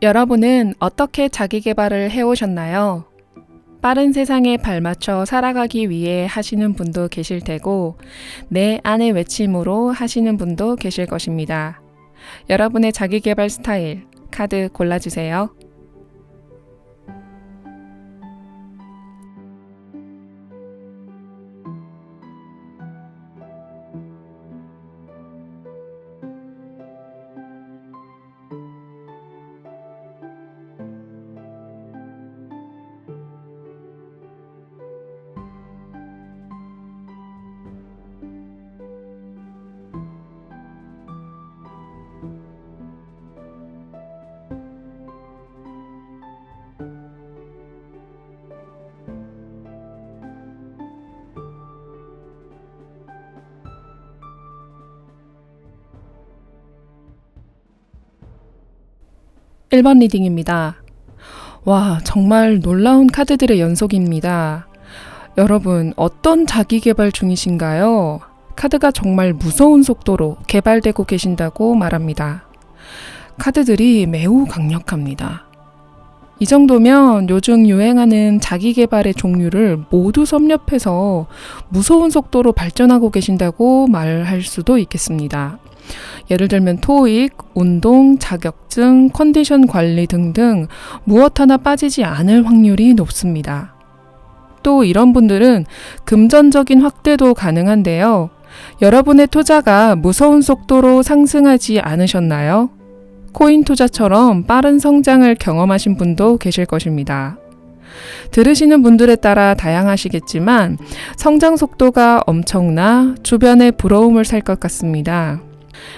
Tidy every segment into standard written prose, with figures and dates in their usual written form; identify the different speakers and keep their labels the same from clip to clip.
Speaker 1: 여러분은 어떻게 자기 개발을 해오셨나요? 빠른 세상에 발맞춰 살아가기 위해 하시는 분도 계실 테고, 내 안의 외침으로 하시는 분도 계실 것입니다. 여러분의 자기 개발 스타일, 카드 골라주세요. (1번) 리딩입니다. 와, 정말 놀라운 카드들의 연속입니다. 여러분, 어떤 자기 개발 중이신가요? 카드가 정말 무서운 속도로 개발되고 계신다고 말합니다. 카드들이 매우 강력합니다. 이 정도면 요즘 유행하는 자기 개발의 종류를 모두 섭렵해서 무서운 속도로 발전하고 계신다고 말할 수도 있겠습니다. 예를 들면 토익, 운동, 자격증, 컨디션 관리 등등 무엇 하나 빠지지 않을 확률이 높습니다. 또 이런 분들은 금전적인 확대도 가능한데요. 여러분의 투자가 무서운 속도로 상승하지 않으셨나요? 코인 투자처럼 빠른 성장을 경험하신 분도 계실 것입니다. 들으시는 분들에 따라 다양하시겠지만 성장 속도가 엄청나 주변의 부러움을 살 것 같습니다.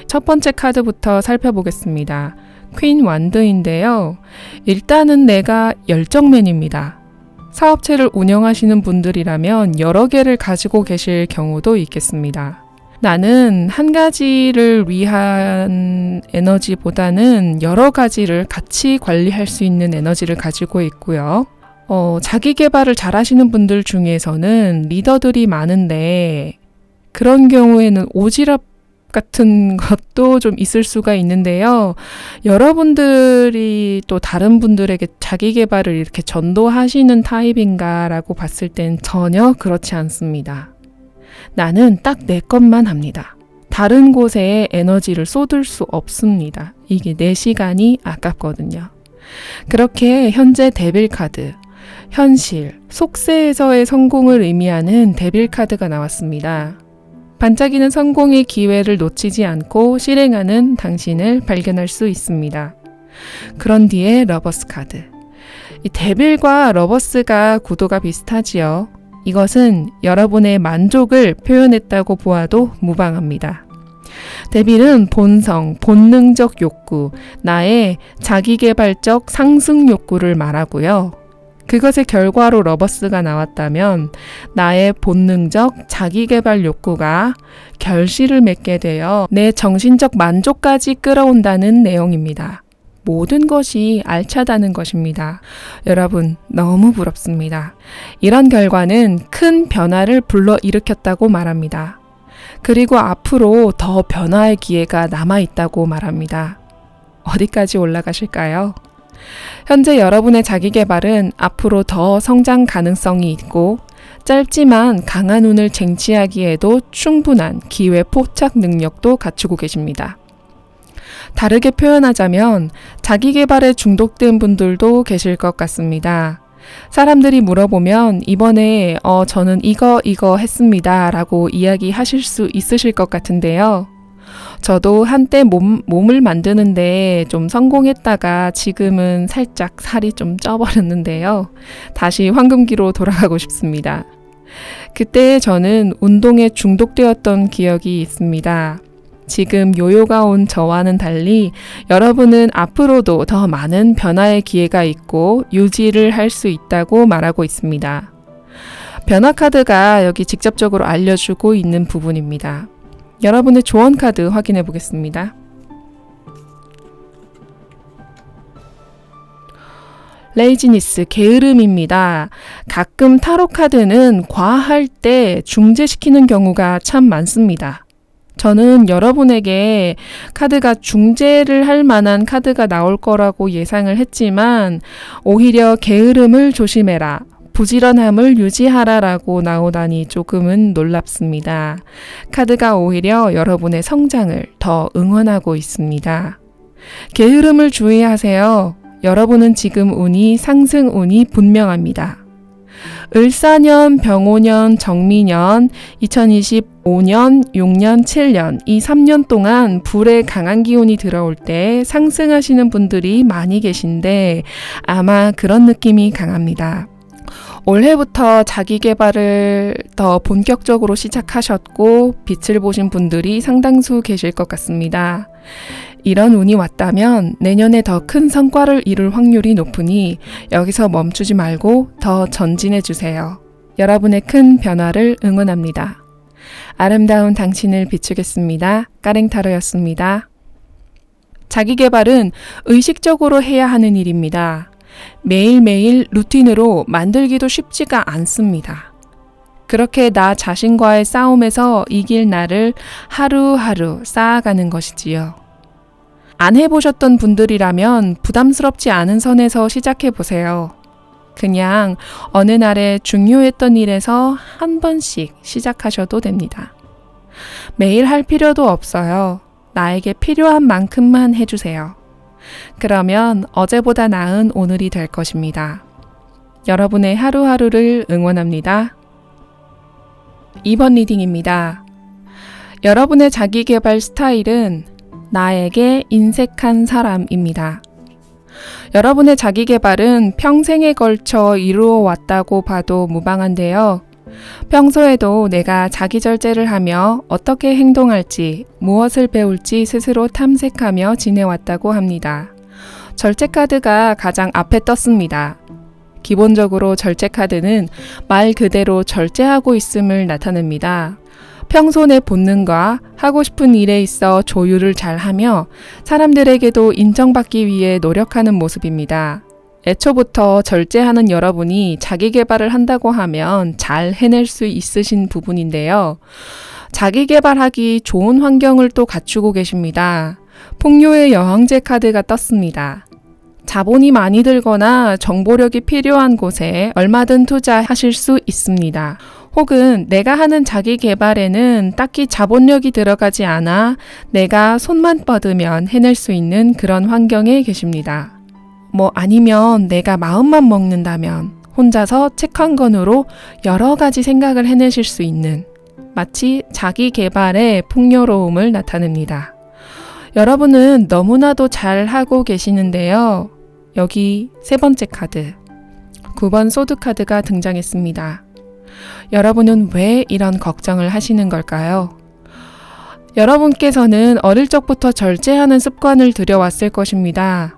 Speaker 1: 첫 번째 카드부터 살펴보겠습니다. 퀸 완드인데요. 일단은 내가 열정맨입니다. 사업체를 운영하시는 분들이라면 여러 개를 가지고 계실 경우도 있겠습니다. 나는 한 가지를 위한 에너지보다는 여러 가지를 같이 관리할 수 있는 에너지를 가지고 있고요. 자기 개발을 잘 하시는 분들 중에서는 리더들이 많은데 그런 경우에는 오지랖 같은 것도 좀 있을 수가 있는데요. 여러분들이 또 다른 분들에게 자기 개발을 이렇게 전도하시는 타입인가라고 봤을 땐 전혀 그렇지 않습니다. 나는 딱 내 것만 합니다. 다른 곳에 에너지를 쏟을 수 없습니다. 이게 내 시간이 아깝거든요. 그렇게 현재 데빌 카드, 현실, 속세에서의 성공을 의미하는 데빌 카드가 나왔습니다. 반짝이는 성공의 기회를 놓치지 않고 실행하는 당신을 발견할 수 있습니다. 그런 뒤에 러버스 카드. 이 데빌과 러버스가 구도가 비슷하지요. 이것은 여러분의 만족을 표현했다고 보아도 무방합니다. 데빌은 본성, 본능적 욕구, 나의 자기개발적 상승 욕구를 말하고요. 그것의 결과로 러버스가 나왔다면 나의 본능적 자기개발 욕구가 결실을 맺게 되어 내 정신적 만족까지 끌어온다는 내용입니다. 모든 것이 알차다는 것입니다. 여러분, 너무 부럽습니다. 이런 결과는 큰 변화를 불러일으켰다고 말합니다. 그리고 앞으로 더 변화의 기회가 남아있다고 말합니다. 어디까지 올라가실까요? 현재 여러분의 자기 개발은 앞으로 더 성장 가능성이 있고 짧지만 강한 운을 쟁취하기에도 충분한 기회 포착 능력도 갖추고 계십니다. 다르게 표현하자면 자기 개발에 중독된 분들도 계실 것 같습니다. 사람들이 물어보면 이번에 저는 이거 했습니다 라고 이야기하실 수 있으실 것 같은데요. 저도 한때 몸을 만드는데 좀 성공했다가 지금은 살짝 살이 좀 쪄버렸는데요. 다시 황금기로 돌아가고 싶습니다. 그때 저는 운동에 중독되었던 기억이 있습니다. 지금 요요가 온 저와는 달리 여러분은 앞으로도 더 많은 변화의 기회가 있고 유지를 할 수 있다고 말하고 있습니다. 변화 카드가 여기 직접적으로 알려주고 있는 부분입니다. 여러분의 조언 카드 확인해 보겠습니다. 레이지니스, 게으름입니다. 가끔 타로 카드는 과할 때 중재시키는 경우가 참 많습니다. 저는 여러분에게 카드가 중재를 할 만한 카드가 나올 거라고 예상을 했지만 오히려 게으름을 조심해라, 부지런함을 유지하라라고 나오다니 조금은 놀랍습니다. 카드가 오히려 여러분의 성장을 더 응원하고 있습니다. 게으름을 주의하세요. 여러분은 지금 운이 상승 운이 분명합니다. 을사년, 병오년, 정미년, 2025년, 6년, 7년 이 3년 동안 불의 강한 기운이 들어올 때 상승하시는 분들이 많이 계신데 아마 그런 느낌이 강합니다. 올해부터 자기 개발을 더 본격적으로 시작하셨고 빛을 보신 분들이 상당수 계실 것 같습니다. 이런 운이 왔다면 내년에 더 큰 성과를 이룰 확률이 높으니 여기서 멈추지 말고 더 전진해 주세요. 여러분의 큰 변화를 응원합니다. 아름다운 당신을 비추겠습니다. 까랭타로였습니다. 자기 개발은 의식적으로 해야 하는 일입니다. 매일매일 루틴으로 만들기도 쉽지가 않습니다. 그렇게 나 자신과의 싸움에서 이길 날을 하루하루 쌓아가는 것이지요. 안 해보셨던 분들이라면 부담스럽지 않은 선에서 시작해보세요. 그냥 어느 날에 중요했던 일에서 한 번씩 시작하셔도 됩니다. 매일 할 필요도 없어요. 나에게 필요한 만큼만 해주세요. 그러면 어제보다 나은 오늘이 될 것입니다. 여러분의 하루하루를 응원합니다. 2번 리딩입니다. 여러분의 자기계발 스타일은 나에게 인색한 사람입니다. 여러분의 자기계발은 평생에 걸쳐 이루어 왔다고 봐도 무방한데요. 평소에도 내가 자기절제를 하며 어떻게 행동할지, 무엇을 배울지 스스로 탐색하며 지내왔다고 합니다. 절제 카드가 가장 앞에 떴습니다. 기본적으로 절제 카드는 말 그대로 절제하고 있음을 나타냅니다. 평소 내 본능과 하고 싶은 일에 있어 조율을 잘하며 사람들에게도 인정받기 위해 노력하는 모습입니다. 애초부터 절제하는 여러분이 자기 개발을 한다고 하면 잘 해낼 수 있으신 부분인데요. 자기 개발하기 좋은 환경을 또 갖추고 계십니다. 풍요의 여왕제 카드가 떴습니다. 자본이 많이 들거나 정보력이 필요한 곳에 얼마든 투자하실 수 있습니다. 혹은 내가 하는 자기 개발에는 딱히 자본력이 들어가지 않아 내가 손만 뻗으면 해낼 수 있는 그런 환경에 계십니다. 아니면 내가 마음만 먹는다면 혼자서 책 한 권으로 여러 가지 생각을 해내실 수 있는 마치 자기 개발의 풍요로움을 나타냅니다. 여러분은 너무나도 잘하고 계시는데요. 여기 세 번째 카드, 9번 소드 카드가 등장했습니다. 여러분은 왜 이런 걱정을 하시는 걸까요? 여러분께서는 어릴 적부터 절제하는 습관을 들여왔을 것입니다.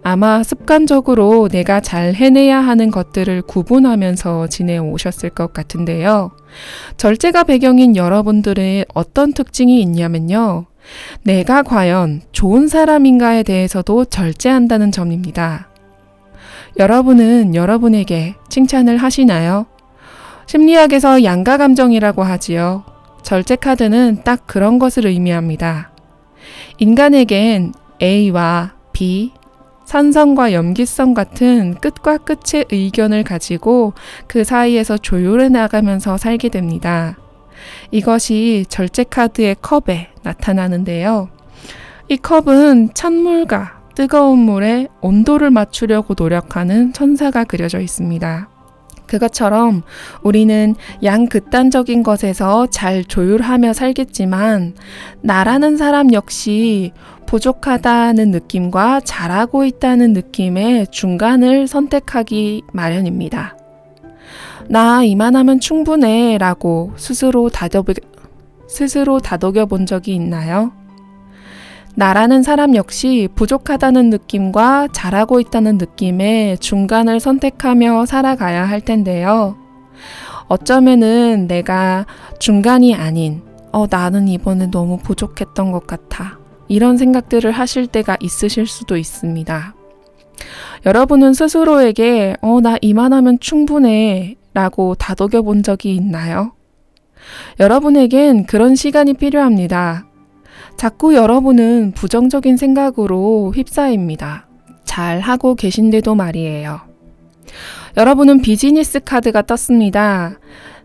Speaker 1: 아마 습관적으로 내가 잘 해내야 하는 것들을 구분하면서 지내오셨을 것 같은데요. 절제가 배경인 여러분들의 어떤 특징이 있냐면요. 내가 과연 좋은 사람인가에 대해서도 절제한다는 점입니다. 여러분은 여러분에게 칭찬을 하시나요? 심리학에서 양가 감정이라고 하지요. 절제 카드는 딱 그런 것을 의미합니다. 인간에겐 A와 B, 산성과 염기성 같은 끝과 끝의 의견을 가지고 그 사이에서 조율해 나가면서 살게 됩니다. 이것이 절제 카드의 컵에 나타나는데요. 이 컵은 찬물과 뜨거운 물에 온도를 맞추려고 노력하는 천사가 그려져 있습니다. 그것처럼 우리는 양극단적인 것에서 잘 조율하며 살겠지만 나라는 사람 역시 부족하다는 느낌과 잘하고 있다는 느낌의 중간을 선택하기 마련입니다. 나 이만하면 충분해 라고 스스로 다독여 본 적이 있나요? 나라는 사람 역시 부족하다는 느낌과 잘하고 있다는 느낌의 중간을 선택하며 살아가야 할 텐데요. 어쩌면은 내가 중간이 아닌 나는 이번에 너무 부족했던 것 같아. 이런 생각들을 하실 때가 있으실 수도 있습니다. 여러분은 스스로에게 나 이만하면 충분해 라고 다독여 본 적이 있나요? 여러분에겐 그런 시간이 필요합니다. 자꾸 여러분은 부정적인 생각으로 휩싸입니다. 잘 하고 계신데도 말이에요. 여러분은 비즈니스 카드가 떴습니다.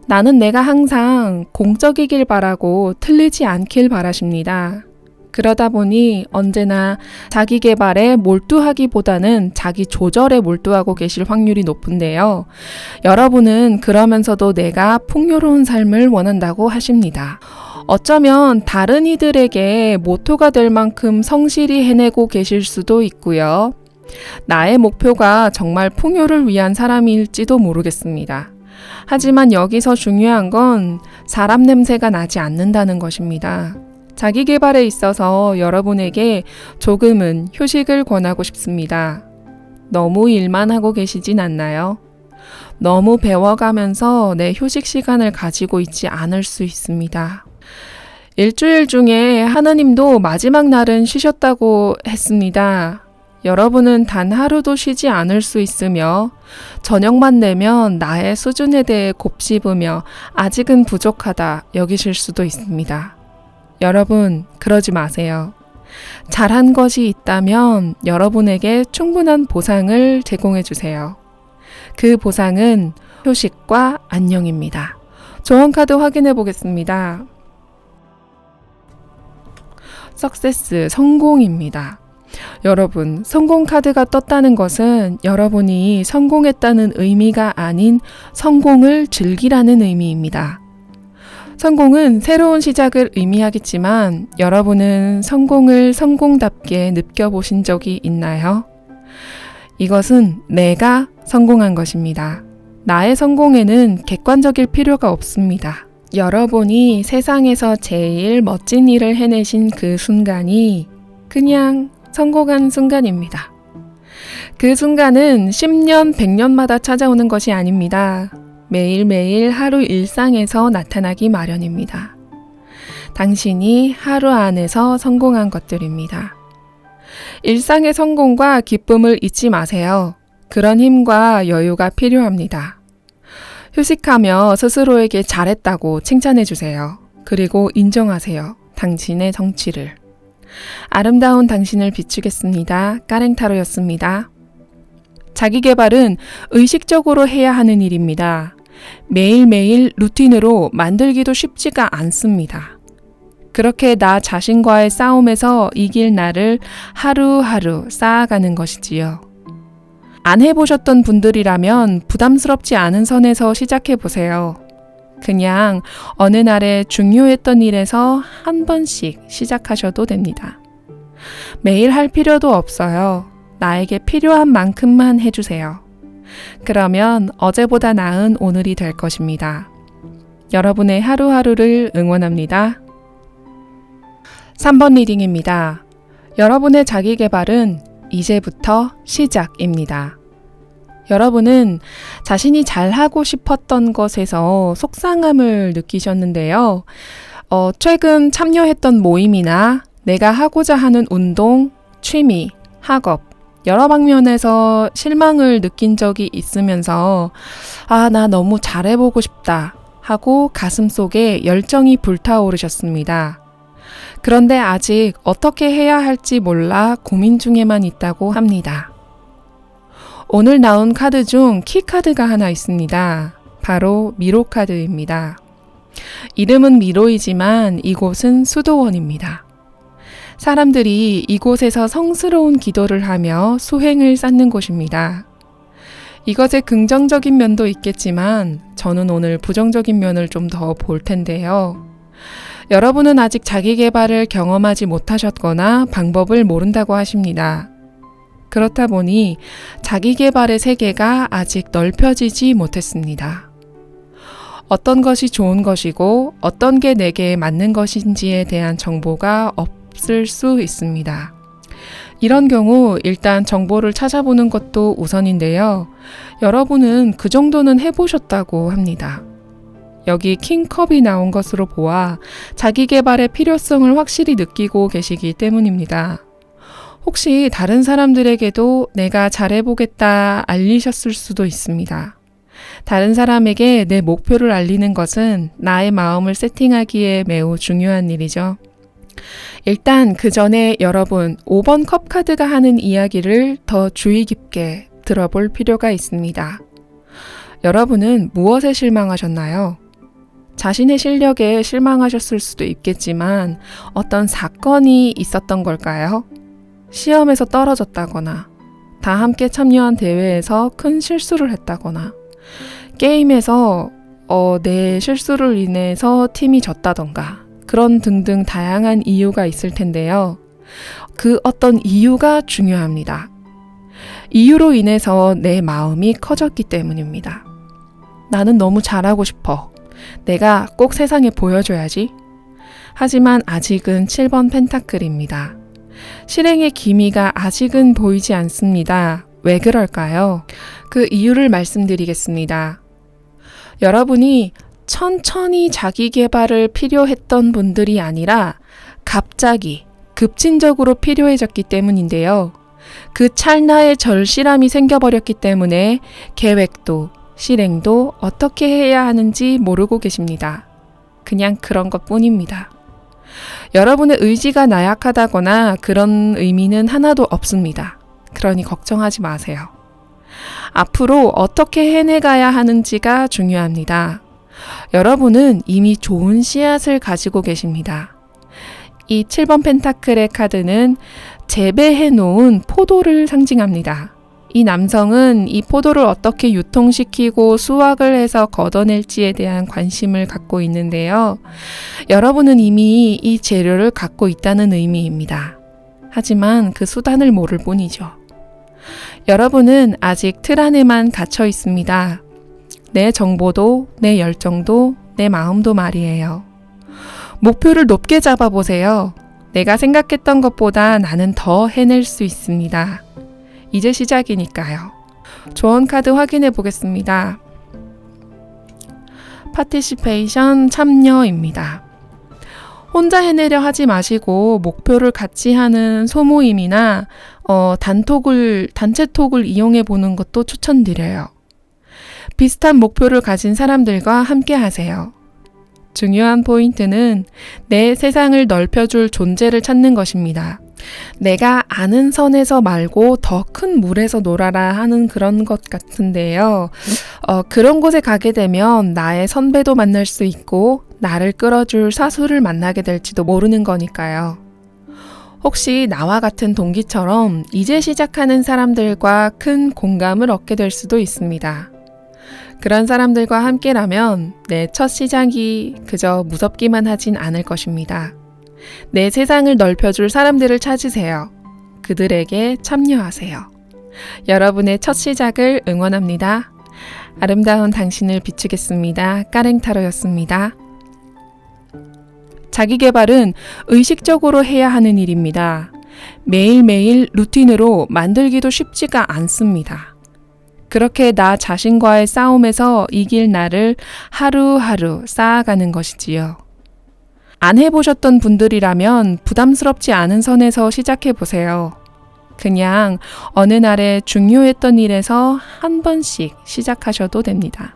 Speaker 1: 나는 내가 항상 공적이길 바라고 틀리지 않길 바라십니다. 그러다 보니 언제나 자기 개발에 몰두하기보다는 자기 조절에 몰두하고 계실 확률이 높은데요. 여러분은 그러면서도 내가 풍요로운 삶을 원한다고 하십니다. 어쩌면 다른 이들에게 모토가 될 만큼 성실히 해내고 계실 수도 있고요. 나의 목표가 정말 풍요를 위한 사람일지도 모르겠습니다. 하지만 여기서 중요한 건 사람 냄새가 나지 않는다는 것입니다. 자기 개발에 있어서 여러분에게 조금은 휴식을 권하고 싶습니다. 너무 일만 하고 계시진 않나요? 너무 배워가면서 내 휴식 시간을 가지고 있지 않을 수 있습니다. 일주일 중에 하나님도 마지막 날은 쉬셨다고 했습니다. 여러분은 단 하루도 쉬지 않을 수 있으며 저녁만 되면 나의 수준에 대해 곱씹으며 아직은 부족하다 여기실 수도 있습니다. 여러분, 그러지 마세요. 잘한 것이 있다면 여러분에게 충분한 보상을 제공해 주세요. 그 보상은 휴식과 안녕입니다. 조언 카드 확인해 보겠습니다. 석세스, 성공입니다. 여러분, 성공 카드가 떴다는 것은 여러분이 성공했다는 의미가 아닌 성공을 즐기라는 의미입니다. 성공은 새로운 시작을 의미하겠지만 여러분은 성공을 성공답게 느껴보신 적이 있나요? 이것은 내가 성공한 것입니다. 나의 성공에는 객관적일 필요가 없습니다. 여러분이 세상에서 제일 멋진 일을 해내신 그 순간이 그냥 성공한 순간입니다. 그 순간은 10년, 100년마다 찾아오는 것이 아닙니다. 매일매일 하루 일상에서 나타나기 마련입니다. 당신이 하루 안에서 성공한 것들입니다. 일상의 성공과 기쁨을 잊지 마세요. 그런 힘과 여유가 필요합니다. 휴식하며 스스로에게 잘했다고 칭찬해 주세요. 그리고 인정하세요. 당신의 성취를. 아름다운 당신을 비추겠습니다. 까랭타로였습니다. 자기 개발은 의식적으로 해야 하는 일입니다. 매일매일 루틴으로 만들기도 쉽지가 않습니다. 그렇게 나 자신과의 싸움에서 이길 나를 하루하루 쌓아가는 것이지요. 안 해보셨던 분들이라면 부담스럽지 않은 선에서 시작해 보세요. 그냥 어느 날에 중요했던 일에서 한 번씩 시작하셔도 됩니다. 매일 할 필요도 없어요. 나에게 필요한 만큼만 해주세요. 그러면 어제보다 나은 오늘이 될 것입니다. 여러분의 하루하루를 응원합니다. 3번 리딩입니다. 여러분의 자기 개발은 이제부터 시작입니다. 여러분은 자신이 잘하고 싶었던 것에서 속상함을 느끼셨는데요. 최근 참여했던 모임이나 내가 하고자 하는 운동, 취미, 학업, 여러 방면에서 실망을 느낀 적이 있으면서 나 너무 잘해보고 싶다 하고 가슴속에 열정이 불타오르셨습니다. 그런데 아직 어떻게 해야 할지 몰라 고민 중에만 있다고 합니다. 오늘 나온 카드 중 키카드가 하나 있습니다. 바로 미로 카드입니다. 이름은 미로이지만 이곳은 수도원입니다. 사람들이 이곳에서 성스러운 기도를 하며 수행을 쌓는 곳입니다. 이것의 긍정적인 면도 있겠지만 저는 오늘 부정적인 면을 좀 더 볼 텐데요. 여러분은 아직 자기 개발을 경험하지 못하셨거나 방법을 모른다고 하십니다. 그렇다 보니 자기 개발의 세계가 아직 넓혀지지 못했습니다. 어떤 것이 좋은 것이고 어떤 게 내게 맞는 것인지에 대한 정보가 없을 수 있습니다. 이런 경우 일단 정보를 찾아보는 것도 우선인데요. 여러분은 그 정도는 해보셨다고 합니다. 여기 킹컵이 나온 것으로 보아 자기 개발의 필요성을 확실히 느끼고 계시기 때문입니다. 혹시 다른 사람들에게도 내가 잘해보겠다 알리셨을 수도 있습니다. 다른 사람에게 내 목표를 알리는 것은 나의 마음을 세팅하기에 매우 중요한 일이죠. 일단 그 전에 여러분 5번 컵 카드가 하는 이야기를 더 주의 깊게 들어볼 필요가 있습니다. 여러분은 무엇에 실망하셨나요? 자신의 실력에 실망하셨을 수도 있겠지만 어떤 사건이 있었던 걸까요? 시험에서 떨어졌다거나, 다 함께 참여한 대회에서 큰 실수를 했다거나, 게임에서 내 실수를 인해서 팀이 졌다던가, 그런 등등 다양한 이유가 있을 텐데요. 그 어떤 이유가 중요합니다. 이유로 인해서 내 마음이 커졌기 때문입니다. 나는 너무 잘하고 싶어. 내가 꼭 세상에 보여줘야지. 하지만 아직은 7번 펜타클입니다. 실행의 기미가 아직은 보이지 않습니다. 왜 그럴까요? 그 이유를 말씀드리겠습니다. 여러분이 천천히 자기 개발을 필요했던 분들이 아니라 갑자기 급진적으로 필요해졌기 때문인데요. 그 찰나의 절실함이 생겨버렸기 때문에 계획도 실행도 어떻게 해야 하는지 모르고 계십니다. 그냥 그런 것 뿐입니다. 여러분의 의지가 나약하다거나 그런 의미는 하나도 없습니다. 그러니 걱정하지 마세요. 앞으로 어떻게 해내가야 하는지가 중요합니다. 여러분은 이미 좋은 씨앗을 가지고 계십니다. 이 7번 펜타클의 카드는 재배해 놓은 포도를 상징합니다. 이 남성은 이 포도를 어떻게 유통시키고 수확을 해서 걷어낼지에 대한 관심을 갖고 있는데요. 여러분은 이미 이 재료를 갖고 있다는 의미입니다. 하지만 그 수단을 모를 뿐이죠. 여러분은 아직 틀 안에만 갇혀 있습니다. 내 정보도, 내 열정도, 내 마음도 말이에요. 목표를 높게 잡아보세요. 내가 생각했던 것보다 나는 더 해낼 수 있습니다. 이제 시작이니까요. 조언 카드 확인해 보겠습니다. 파티시페이션 참여입니다. 혼자 해내려 하지 마시고 목표를 같이 하는 소모임이나 단체 톡을 이용해 보는 것도 추천드려요. 비슷한 목표를 가진 사람들과 함께 하세요. 중요한 포인트는 내 세상을 넓혀줄 존재를 찾는 것입니다. 내가 아는 선에서 말고 더 큰 물에서 놀아라 하는 그런 것 같은데요. 그런 곳에 가게 되면 나의 선배도 만날 수 있고 나를 끌어줄 사수를 만나게 될지도 모르는 거니까요. 혹시 나와 같은 동기처럼 이제 시작하는 사람들과 큰 공감을 얻게 될 수도 있습니다. 그런 사람들과 함께라면 내 첫 시작이 그저 무섭기만 하진 않을 것입니다. 내 세상을 넓혀줄 사람들을 찾으세요. 그들에게 참여하세요. 여러분의 첫 시작을 응원합니다. 아름다운 당신을 비추겠습니다. 까랭타로였습니다. 자기계발은 의식적으로 해야 하는 일입니다. 매일매일 루틴으로 만들기도 쉽지가 않습니다. 그렇게 나 자신과의 싸움에서 이길 나를 하루하루 쌓아가는 것이지요. 안 해보셨던 분들이라면 부담스럽지 않은 선에서 시작해보세요. 그냥 어느 날에 중요했던 일에서 한 번씩 시작하셔도 됩니다.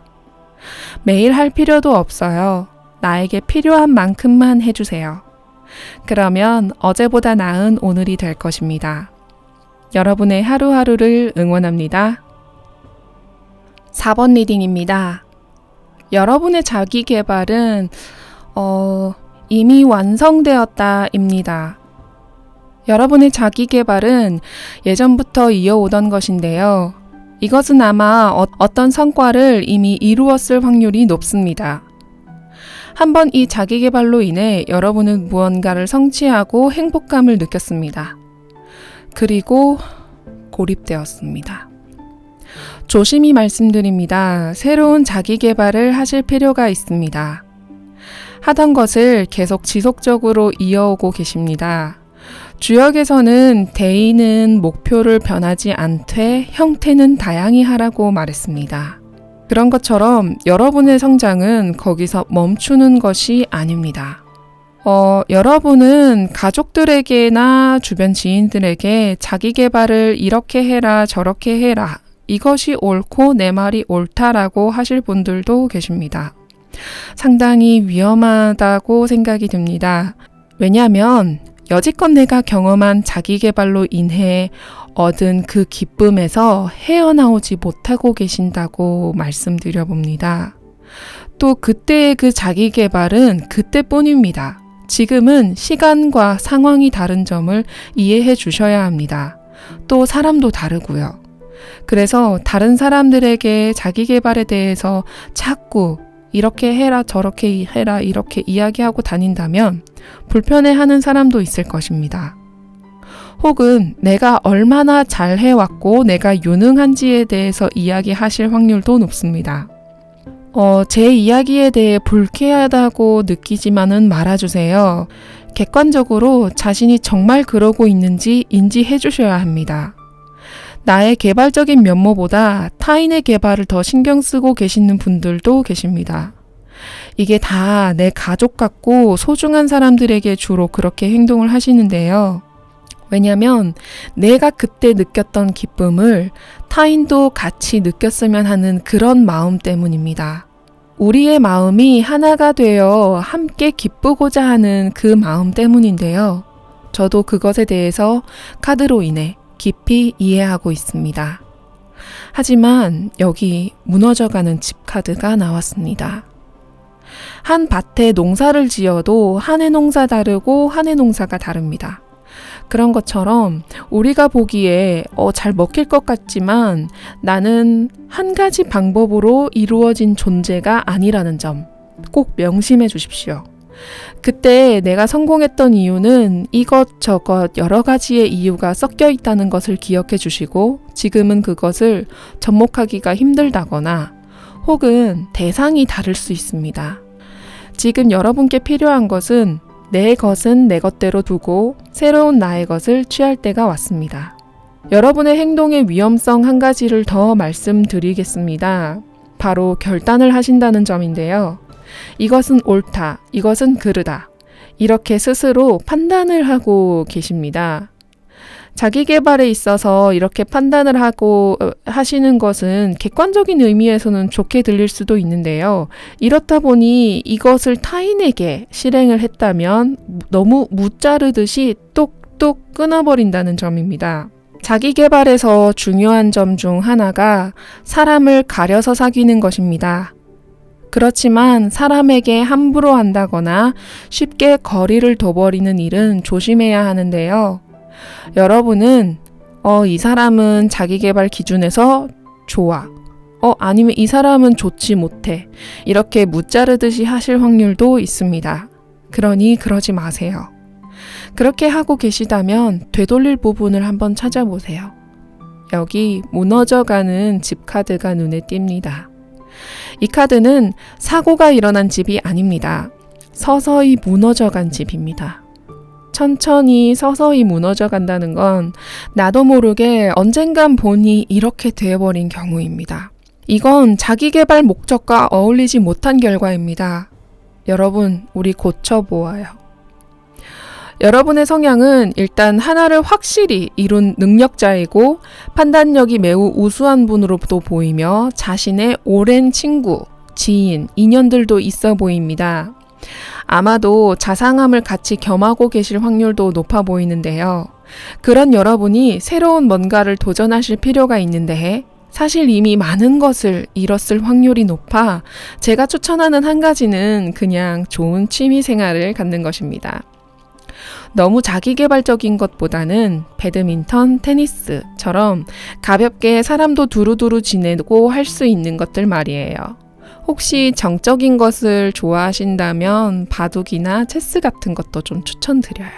Speaker 1: 매일 할 필요도 없어요. 나에게 필요한 만큼만 해주세요. 그러면 어제보다 나은 오늘이 될 것입니다. 여러분의 하루하루를 응원합니다. 4번 리딩입니다. 여러분의 자기 개발은 이미 완성되었다입니다. 여러분의 자기 개발은 예전부터 이어오던 것인데요. 이것은 아마 어떤 성과를 이미 이루었을 확률이 높습니다. 한번 이 자기 개발로 인해 여러분은 무언가를 성취하고 행복감을 느꼈습니다. 그리고 고립되었습니다. 조심히 말씀드립니다. 새로운 자기 개발을 하실 필요가 있습니다. 하던 것을 계속 지속적으로 이어오고 계십니다. 주역에서는 대의는 목표를 변하지 않되 형태는 다양히 하라고 말했습니다. 그런 것처럼 여러분의 성장은 거기서 멈추는 것이 아닙니다. 여러분은 가족들에게나 주변 지인들에게 자기 개발을 이렇게 해라 저렇게 해라 이것이 옳고 내 말이 옳다라고 하실 분들도 계십니다. 상당히 위험하다고 생각이 듭니다. 왜냐하면 여지껏 내가 경험한 자기계발로 인해 얻은 그 기쁨에서 헤어나오지 못하고 계신다고 말씀드려봅니다. 또 그때의 그 자기계발은 그때뿐입니다. 지금은 시간과 상황이 다른 점을 이해해 주셔야 합니다. 또 사람도 다르고요. 그래서 다른 사람들에게 자기계발에 대해서 자꾸 이렇게 해라 저렇게 해라 이렇게 이야기하고 다닌다면 불편해하는 사람도 있을 것입니다. 혹은 내가 얼마나 잘 해왔고 내가 유능한지에 대해서 이야기하실 확률도 높습니다. 제 이야기에 대해 불쾌하다고 느끼지만은 말아주세요. 객관적으로 자신이 정말 그러고 있는지 인지해 주셔야 합니다. 나의 개발적인 면모보다 타인의 개발을 더 신경 쓰고 계시는 분들도 계십니다. 이게 다 내 가족 같고 소중한 사람들에게 주로 그렇게 행동을 하시는데요. 왜냐면 내가 그때 느꼈던 기쁨을 타인도 같이 느꼈으면 하는 그런 마음 때문입니다. 우리의 마음이 하나가 되어 함께 기쁘고자 하는 그 마음 때문인데요. 저도 그것에 대해서 카드로 인해 깊이 이해하고 있습니다. 하지만 여기 무너져가는 집 카드가 나왔습니다. 한 밭에 농사를 지어도 한 해 농사 다르고 한 해 농사가 다릅니다. 그런 것처럼 우리가 보기에 잘 먹힐 것 같지만 나는 한 가지 방법으로 이루어진 존재가 아니라는 점 꼭 명심해 주십시오. 그때 내가 성공했던 이유는 이것저것 여러 가지의 이유가 섞여 있다는 것을 기억해 주시고 지금은 그것을 접목하기가 힘들다거나 혹은 대상이 다를 수 있습니다. 지금 여러분께 필요한 것은 내 것은 내 것대로 두고 새로운 나의 것을 취할 때가 왔습니다. 여러분의 행동의 위험성 한 가지를 더 말씀드리겠습니다. 바로 결단을 하신다는 점인데요. 이것은 옳다, 이것은 그르다. 이렇게 스스로 판단을 하고 계십니다. 자기 개발에 있어서 이렇게 판단을 하고 하시는 것은 객관적인 의미에서는 좋게 들릴 수도 있는데요. 이렇다 보니 이것을 타인에게 실행을 했다면 너무 무자르듯이 똑똑 끊어버린다는 점입니다. 자기 개발에서 중요한 점 중 하나가 사람을 가려서 사귀는 것입니다. 그렇지만 사람에게 함부로 한다거나 쉽게 거리를 둬버리는 일은 조심해야 하는데요. 여러분은 이 사람은 자기계발 기준에서 좋아. 아니면 이 사람은 좋지 못해. 이렇게 무자르듯이 하실 확률도 있습니다. 그러니 그러지 마세요. 그렇게 하고 계시다면 되돌릴 부분을 한번 찾아보세요. 여기 무너져가는 집 카드가 눈에 띕니다. 이 카드는 사고가 일어난 집이 아닙니다. 서서히 무너져간 집입니다. 천천히 서서히 무너져 간다는 건 나도 모르게 언젠간 본이 이렇게 되어버린 경우입니다. 이건 자기계발 목적과 어울리지 못한 결과입니다. 여러분, 우리 고쳐보아요. 여러분의 성향은 일단 하나를 확실히 이룬 능력자이고 판단력이 매우 우수한 분으로도 보이며 자신의 오랜 친구, 지인, 인연들도 있어 보입니다. 아마도 자상함을 같이 겸하고 계실 확률도 높아 보이는데요. 그런 여러분이 새로운 뭔가를 도전하실 필요가 있는데 사실 이미 많은 것을 잃었을 확률이 높아 제가 추천하는 한 가지는 그냥 좋은 취미 생활을 갖는 것입니다. 너무 자기계발적인 것보다는 배드민턴, 테니스처럼 가볍게 사람도 두루두루 지내고 할 수 있는 것들 말이에요. 혹시 정적인 것을 좋아하신다면 바둑이나 체스 같은 것도 좀 추천드려요.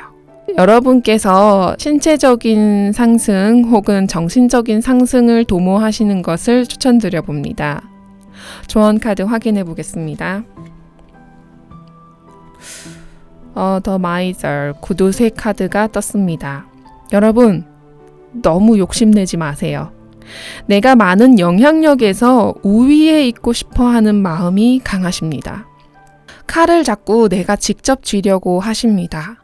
Speaker 1: 여러분께서 신체적인 상승 혹은 정신적인 상승을 도모하시는 것을 추천드려 봅니다. 조언 카드 확인해 보겠습니다. 더 마이저 구두쇠 카드가 떴습니다. 여러분, 너무 욕심내지 마세요. 내가 많은 영향력에서 우위에 있고 싶어 하는 마음이 강하십니다. 칼을 잡고 내가 직접 쥐려고 하십니다.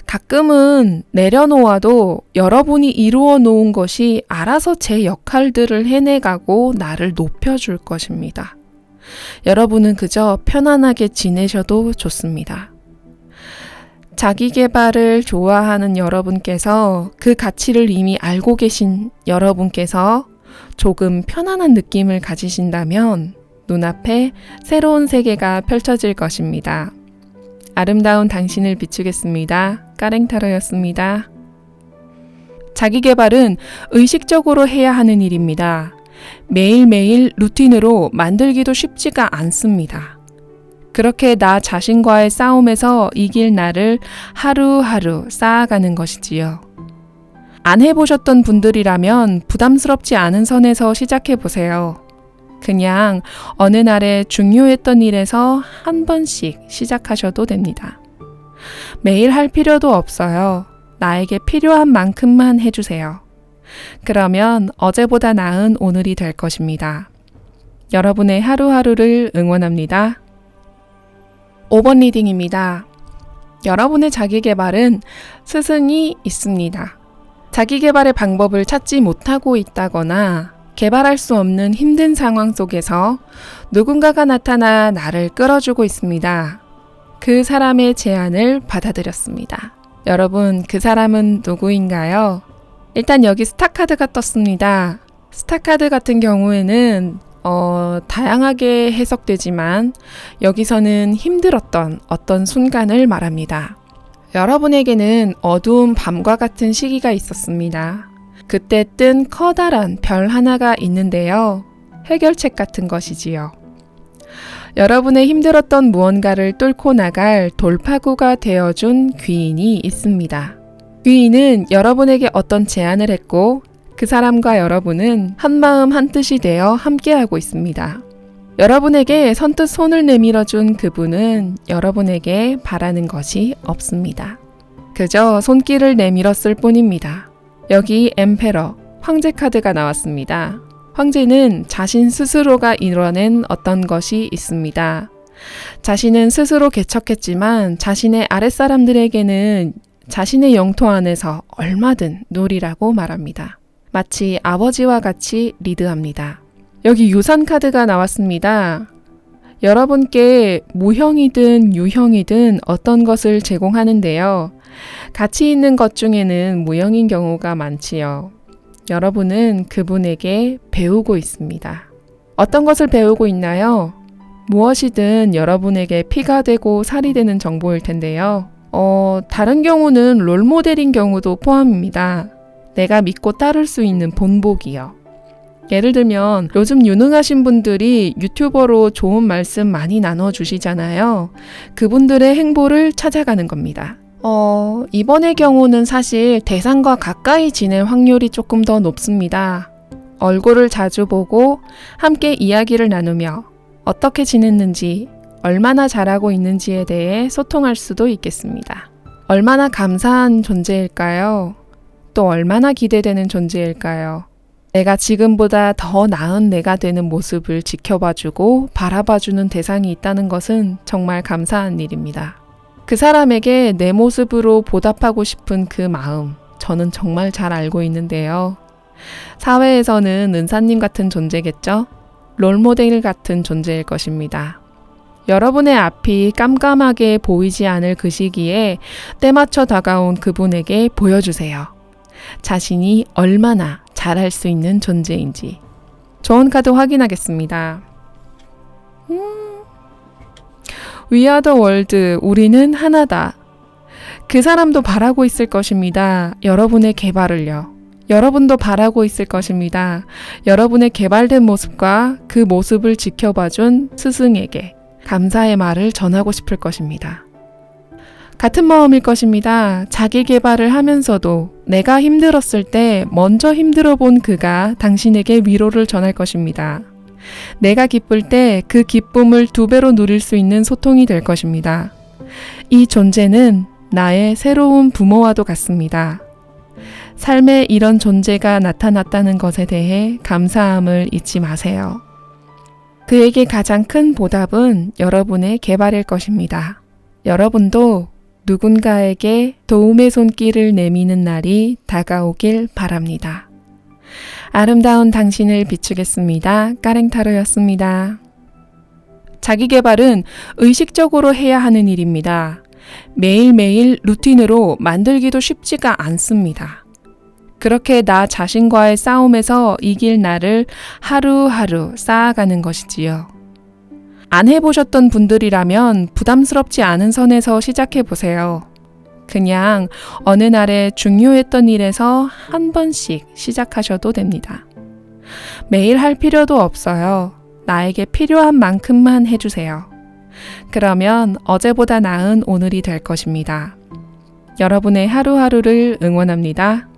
Speaker 1: 가끔은 내려놓아도 여러분이 이루어 놓은 것이 알아서 제 역할들을 해내가고 나를 높여줄 것입니다. 여러분은 그저 편안하게 지내셔도 좋습니다. 자기 개발을 좋아하는 여러분께서 그 가치를 이미 알고 계신 여러분께서 조금 편안한 느낌을 가지신다면 눈앞에 새로운 세계가 펼쳐질 것입니다. 아름다운 당신을 비추겠습니다. 까랭타로였습니다. 자기 개발은 의식적으로 해야 하는 일입니다. 매일매일 루틴으로 만들기도 쉽지가 않습니다. 그렇게 나 자신과의 싸움에서 이길 나를 하루하루 쌓아가는 것이지요. 안 해보셨던 분들이라면 부담스럽지 않은 선에서 시작해보세요. 그냥 어느 날에 중요했던 일에서 한 번씩 시작하셔도 됩니다. 매일 할 필요도 없어요. 나에게 필요한 만큼만 해주세요. 그러면 어제보다 나은 오늘이 될 것입니다. 여러분의 하루하루를 응원합니다. 5번 리딩입니다. 여러분의 자기계발은 스승이 있습니다. 자기계발의 방법을 찾지 못하고 있다거나 개발할 수 없는 힘든 상황 속에서 누군가가 나타나 나를 끌어주고 있습니다. 그 사람의 제안을 받아들였습니다. 여러분, 그 사람은 누구인가요? 일단 여기 스타카드가 떴습니다. 스타카드 같은 경우에는 다양하게 해석되지만 여기서는 힘들었던 어떤 순간을 말합니다. 여러분에게는 어두운 밤과 같은 시기가 있었습니다. 그때 뜬 커다란 별 하나가 있는데요. 해결책 같은 것이지요. 여러분의 힘들었던 무언가를 뚫고 나갈 돌파구가 되어준 귀인이 있습니다. 귀인은 여러분에게 어떤 제안을 했고 그 사람과 여러분은 한마음 한뜻이 되어 함께하고 있습니다. 여러분에게 선뜻 손을 내밀어준 그분은 여러분에게 바라는 것이 없습니다. 그저 손길을 내밀었을 뿐입니다. 여기 엠페러, 황제 카드가 나왔습니다. 황제는 자신 스스로가 이뤄낸 어떤 것이 있습니다. 자신은 스스로 개척했지만 자신의 아랫사람들에게는 자신의 영토 안에서 얼마든 누리라고 말합니다. 마치 아버지와 같이 리드합니다. 여기 유산 카드가 나왔습니다. 여러분께 무형이든 유형이든 어떤 것을 제공하는데요. 가치 있는 것 중에는 무형인 경우가 많지요. 여러분은 그분에게 배우고 있습니다. 어떤 것을 배우고 있나요? 무엇이든 여러분에게 피가 되고 살이 되는 정보일 텐데요. 다른 경우는 롤모델인 경우도 포함입니다. 내가 믿고 따를 수 있는 본보기요. 예를 들면 요즘 유능하신 분들이 유튜버로 좋은 말씀 많이 나눠주시잖아요. 그분들의 행보를 찾아가는 겁니다. 이번의 경우는 사실 대상과 가까이 지낼 확률이 조금 더 높습니다. 얼굴을 자주 보고 함께 이야기를 나누며 어떻게 지냈는지, 얼마나 잘하고 있는지에 대해 소통할 수도 있겠습니다. 얼마나 감사한 존재일까요? 또 얼마나 기대되는 존재일까요? 내가 지금보다 더 나은 내가 되는 모습을 지켜봐주고 바라봐주는 대상이 있다는 것은 정말 감사한 일입니다. 그 사람에게 내 모습으로 보답하고 싶은 그 마음, 저는 정말 잘 알고 있는데요. 사회에서는 은사님 같은 존재겠죠? 롤모델 같은 존재일 것입니다. 여러분의 앞이 깜깜하게 보이지 않을 그 시기에 때맞춰 다가온 그분에게 보여주세요. 자신이 얼마나 잘할 수 있는 존재인지. 좋은 카드 확인하겠습니다. We are the world. 우리는 하나다. 그 사람도 바라고 있을 것입니다. 여러분의 개발을요. 여러분도 바라고 있을 것입니다. 여러분의 개발된 모습과 그 모습을 지켜봐준 스승에게 감사의 말을 전하고 싶을 것입니다. 같은 마음일 것입니다. 자기 개발을 하면서도 내가 힘들었을 때 먼저 힘들어 본 그가 당신에게 위로를 전할 것입니다. 내가 기쁠 때 그 기쁨을 2배로 누릴 수 있는 소통이 될 것입니다. 이 존재는 나의 새로운 부모와도 같습니다. 삶에 이런 존재가 나타났다는 것에 대해 감사함을 잊지 마세요. 그에게 가장 큰 보답은 여러분의 개발일 것입니다. 여러분도 누군가에게 도움의 손길을 내미는 날이 다가오길 바랍니다. 아름다운 당신을 비추겠습니다. 까랭타로였습니다. 자기계발은 의식적으로 해야 하는 일입니다. 매일매일 루틴으로 만들기도 쉽지가 않습니다. 그렇게 나 자신과의 싸움에서 이길 날을 하루하루 쌓아가는 것이지요. 안 해보셨던 분들이라면 부담스럽지 않은 선에서 시작해보세요. 그냥 어느 날에 중요했던 일에서 한 번씩 시작하셔도 됩니다. 매일 할 필요도 없어요. 나에게 필요한 만큼만 해주세요. 그러면 어제보다 나은 오늘이 될 것입니다. 여러분의 하루하루를 응원합니다.